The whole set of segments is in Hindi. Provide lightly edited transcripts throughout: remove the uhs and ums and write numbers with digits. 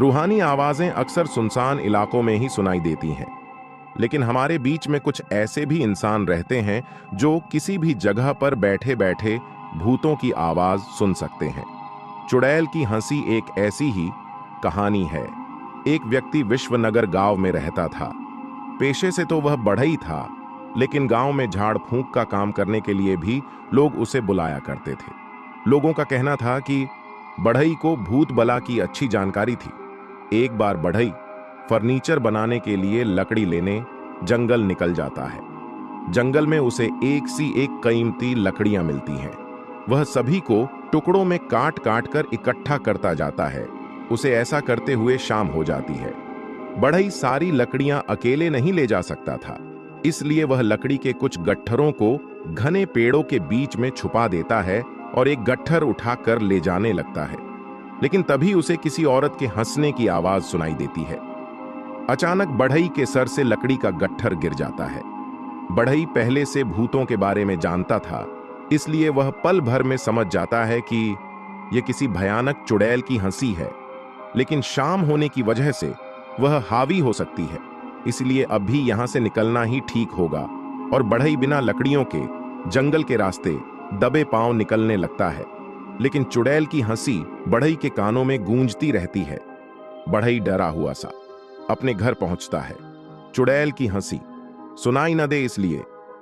रूहानी आवाजें अक्सर सुनसान इलाकों में ही सुनाई देती हैं, लेकिन हमारे बीच में कुछ ऐसे भी इंसान रहते हैं जो किसी भी जगह पर बैठे बैठे भूतों की आवाज सुन सकते हैं। चुड़ैल की हंसी एक ऐसी ही कहानी है। एक व्यक्ति विश्वनगर गांव में रहता था। पेशे से तो वह बढ़ई था, लेकिन गांव में झाड़ फूंक का काम करने के लिए भी लोग उसे बुलाया करते थे। लोगों का कहना था कि बढ़ई को भूत बला की अच्छी जानकारी थी। एक बार बढ़ई फर्नीचर बनाने के लिए लकड़ी लेने जंगल निकल जाता है। जंगल में उसे एक सी एक कीमती लकड़ियां मिलती हैं। वह सभी को टुकड़ों में काट काट कर इकट्ठा करता जाता है। उसे ऐसा करते हुए शाम हो जाती है। बढ़ई सारी लकड़ियां अकेले नहीं ले जा सकता था, इसलिए वह लकड़ी के कुछ गट्ठरों को घने पेड़ों के बीच में छुपा देता है और एक गट्ठर उठाकर ले जाने लगता है। लेकिन तभी उसे किसी औरत के हंसने की आवाज सुनाई देती है। अचानक बढ़ई के सर से लकड़ी का गट्ठर गिर जाता है। बढ़ई पहले से भूतों के बारे में जानता था, इसलिए वह पल भर में समझ जाता है कि यह किसी भयानक चुड़ैल की हंसी है। लेकिन शाम होने की वजह से वह हावी हो सकती है, इसलिए अब भी यहां से निकलना ही ठीक होगा। और बढ़ई बिना लकड़ियों के जंगल के रास्ते दबे पांव निकलने लगता है। लेकिन चुड़ैल की हंसी बढ़ई के कानों में गूंजती रहती है। बढ़ई डरा हुआ सा अपने घर पहुंचता है। चुड़ैल की हंसी सुनाई न दे इसलिए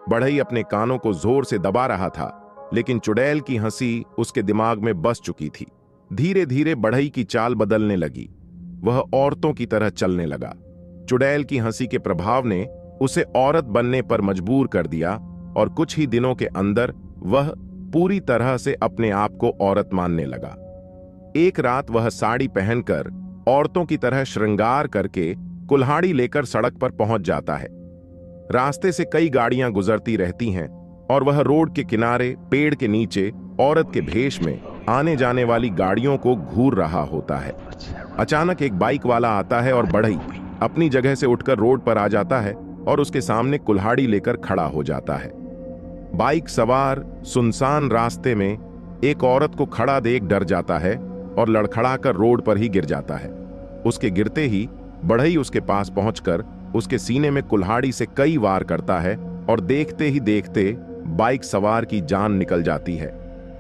बढ़ई अपने कानों को जोर से दबा रहा था, लेकिन चुड़ैल की हंसी उसके दिमाग में बस चुकी थी। धीरे धीरे बढ़ई की चाल बदलने लगी। वह औरतों की तरह चलने लगा। चुड़ैल की हंसी के प्रभाव ने उसे औरत बनने पर मजबूर कर दिया और कुछ ही दिनों के अंदर वह पूरी तरह से अपने आप को औरत मानने लगा। एक रात वह साड़ी पहनकर औरतों की तरह श्रृंगार करके कुल्हाड़ी लेकर सड़क पर पहुंच जाता है। रास्ते से कई गाड़ियां गुजरती रहती हैं और वह रोड के किनारे पेड़ के नीचे औरत के भेष में आने जाने वाली गाड़ियों को घूर रहा होता है। अचानक एक बाइक वाला आता है और बढ़ई अपनी जगह से उठकर रोड पर आ जाता है और उसके सामने कुल्हाड़ी लेकर खड़ा हो जाता है। बाइक सवार सुनसान रास्ते में एक औरत को खड़ा देख डर जाता है और लड़खड़ाकर रोड पर ही गिर जाता है। उसके गिरते ही बढ़ई उसके पास पहुंचकर उसके सीने में कुल्हाड़ी से कई वार करता है और देखते ही देखते बाइक सवार की जान निकल जाती है।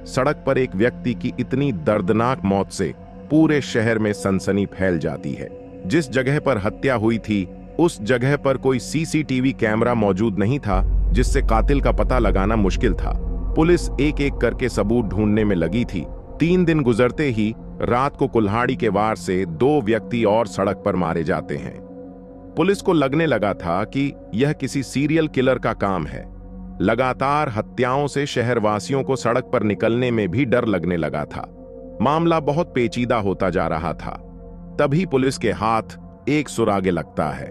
सड़क पर एक व्यक्ति की इतनी दर्दनाक मौत से पूरे शहर में सनसनी फैल जाती है। जिस जगह पर हत्या हुई थी उस जगह पर कोई सीसीटीवी कैमरा मौजूद नहीं था, जिससे कातिल का पता लगाना मुश्किल था। पुलिस एक एक करके सबूत ढूंढने में लगी थी। 3 दिन गुजरते ही रात को कुल्हाड़ी के वार से 2 व्यक्ति और सड़क पर मारे जाते हैं। पुलिस को लगने लगा था कि यह किसी सीरियल किलर का काम है। लगातार हत्याओं से शहरवासियों को सड़क पर निकलने में भी डर लगने लगा था। मामला बहुत पेचीदा होता जा रहा था। तभी पुलिस के हाथ एक सुरागे लगता है।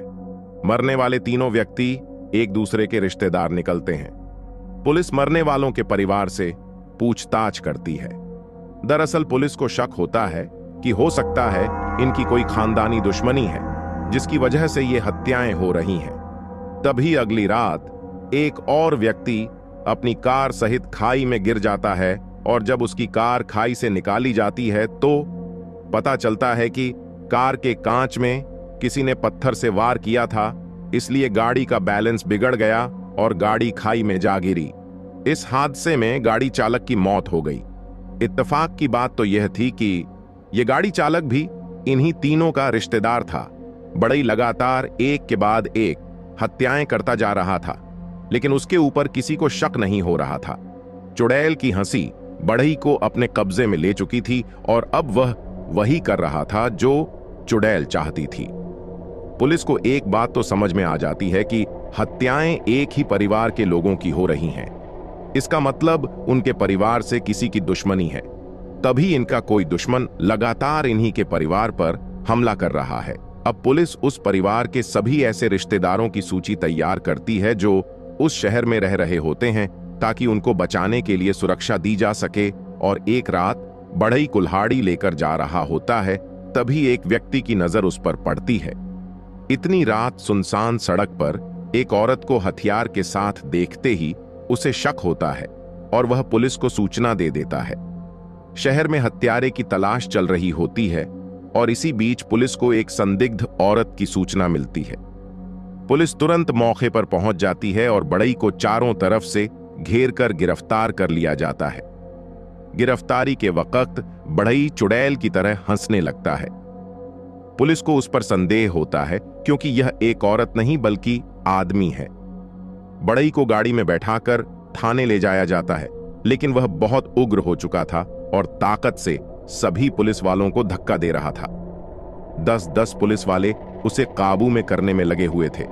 मरने वाले तीनों व्यक्ति एक दूसरे के रिश्तेदार निकलते हैं। पुलिस मरने वालों के परिवार से पूछताछ करती है। दरअसल पुलिस को शक होता है कि हो सकता है इनकी कोई खानदानी दुश्मनी है, जिसकी वजह से ये हत्याएं हो रही हैं। तभी अगली रात एक और व्यक्ति अपनी कार सहित खाई में गिर जाता है और जब उसकी कार खाई से निकाली जाती है तो पता चलता है कि कार के कांच में किसी ने पत्थर से वार किया था, इसलिए गाड़ी का बैलेंस बिगड़ गया और गाड़ी खाई में जा गिरी। इस हादसे में गाड़ी चालक की मौत हो गई। इत्तेफाक की बात तो यह थी कि यह गाड़ी चालक भी इन्हीं तीनों का रिश्तेदार था। बढ़ई लगातार एक के बाद एक हत्याएं करता जा रहा था, लेकिन उसके ऊपर किसी को शक नहीं हो रहा था। चुड़ैल की हंसी बढ़ई को अपने कब्जे में ले चुकी थी और अब वह वही कर रहा था जो चुड़ैल चाहती थी। पुलिस को एक बात तो समझ में आ जाती है कि हत्याएं एक ही परिवार के लोगों की हो रही हैं। इसका मतलब उनके परिवार से किसी की दुश्मनी है। तभी इनका कोई दुश्मन लगातार इन्हीं के परिवार पर हमला कर रहा है। अब पुलिस उस परिवार के सभी ऐसे रिश्तेदारों की सूची तैयार करती है जो उस शहर में रह रहे होते हैं, ताकि उनको बचाने के लिए सुरक्षा दी जा सके। और एक रात बढ़ई कुल्हाड़ी लेकर जा रहा होता है, तभी एक व्यक्ति की नजर उस पर पड़ती है। इतनी रात सुनसान सड़क पर एक औरत को हथियार के साथ देखते ही उसे शक होता है और वह पुलिस को सूचना दे देता है। शहर में हत्यारे की तलाश चल रही होती है। और इसी बीच पुलिस को एक संदिग्ध औरत की सूचना मिलती है। पुलिस तुरंत मौके पर पहुंच जाती है और बड़ई को चारों तरफ से घेर कर गिरफ्तार कर लिया जाता है। गिरफ्तारी के वक्त बड़ई चुड़ैल की तरह हंसने लगता है। पुलिस को उस पर संदेह होता है क्योंकि यह एक औरत नहीं बल्कि आदमी है। बड़ई को गाड़ी में बैठाकर थाने ले जाया जाता है, लेकिन वह बहुत उग्र हो चुका था और ताकत से सभी पुलिस वालों को धक्का दे रहा था। 10-10 पुलिस वाले उसे काबू में करने में लगे हुए थे।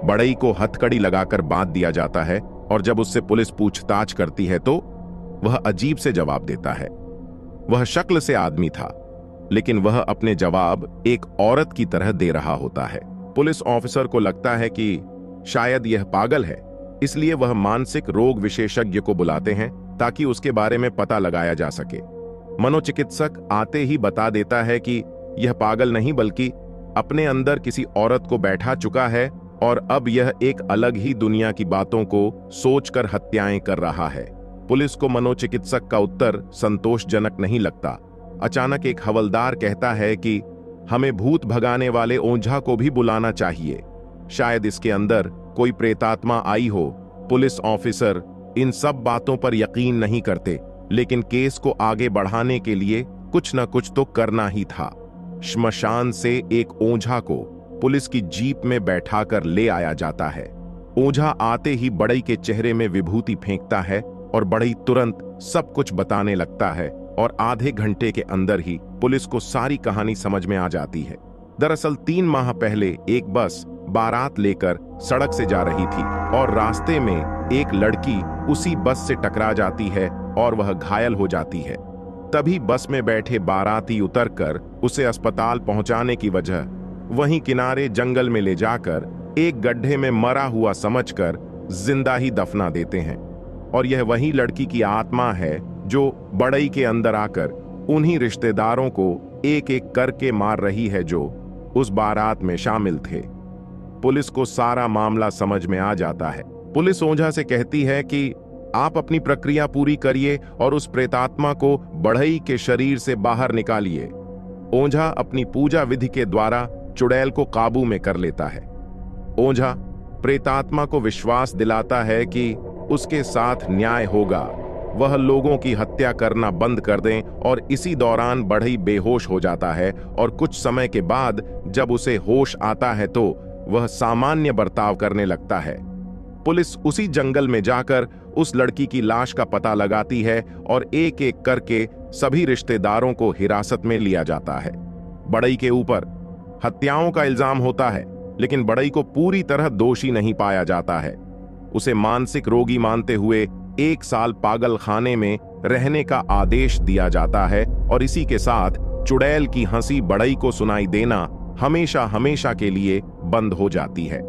बड़ई को हथकड़ी लगाकर बांध दिया जाता है और जब उससे पुलिस पूछताछ करती है तो वह अजीब से जवाब देता है। वह शक्ल से आदमी था, लेकिन वह अपने जवाब एक औरत की तरह दे रहा होता है। पुलिस ऑफिसर को लगता है कि शायद यह पागल है, इसलिए वह मानसिक रोग विशेषज्ञ को बुलाते हैं ताकि उसके बारे में पता लगाया जा सके। मनोचिकित्सक आते ही बता देता है कि यह पागल नहीं बल्कि अपने अंदर किसी औरत को बैठा चुका है और अब यह एक अलग ही दुनिया की बातों को सोचकर हत्याएं कर रहा है। पुलिस को मनोचिकित्सक का उत्तर संतोषजनक नहीं लगता। अचानक एक हवलदार कहता है कि हमें भूत भगाने वाले ओझा को भी बुलाना चाहिए, शायद इसके अंदर कोई प्रेतात्मा आई हो। पुलिस ऑफिसर इन सब बातों पर यकीन नहीं करते, लेकिन केस को आगे बढ़ाने के लिए कुछ न कुछ तो करना ही था। श्मशान से एक ओझा को पुलिस की जीप में बैठाकर ले आया जाता है। ओझा आते ही बड़ई के चेहरे में विभूति फेंकता है और बड़ई तुरंत सब कुछ बताने लगता है और आधे घंटे के अंदर ही पुलिस को सारी कहानी समझ में आ जाती है। दरअसल 3 माह पहले एक बस बारात लेकर सड़क से जा रही थी और रास्ते में एक लड़की उसी बस से टकरा जाती है और वह घायल हो जाती है। तभी बस में बैठे बाराती उतरकर उसे अस्पताल पहुंचाने की वजह वहीं किनारे जंगल में ले जाकर एक गड्ढे में मरा हुआ समझकर जिंदा ही दफना देते हैं। और यह वही लड़की की आत्मा है जो बड़ई के अंदर आकर उन्हीं रिश्तेदारों को एक एक करके मार रही है जो उस बारात में शामिल थे। पुलिस को सारा मामला समझ में आ जाता है। पुलिस ओझा से कहती है कि आप अपनी प्रक्रिया पूरी करिए और उस प्रेतात्मा को बड़ई के शरीर से बाहर निकालिए। ओझा अपनी पूजा विधि के द्वारा चुड़ैल को काबू में कर लेता है। ओझा प्रेतात्मा को विश्वास दिलाता है कि उसके साथ न्याय होगा, वह लोगों की हत्या करना बंद कर दें और इसी दौरान बड़ई बेहोश हो जाता है और कुछ समय के बाद जब उसे होश आता है तो वह सामान्य बर्ताव करने लगता है। पुलिस उसी जंगल में जाकर उस लड़की की लाश का पता लगाती है और एक एक करके सभी रिश्तेदारों को हिरासत में लिया जाता है। बड़ई के ऊपर हत्याओं का इल्जाम होता है, लेकिन बड़ई को पूरी तरह दोषी नहीं पाया जाता है। उसे मानसिक रोगी मानते हुए 1 साल पागल खाने में रहने का आदेश दिया जाता है और इसी के साथ चुड़ैल की हंसी बड़ई को सुनाई देना हमेशा हमेशा के लिए बंद हो जाती है।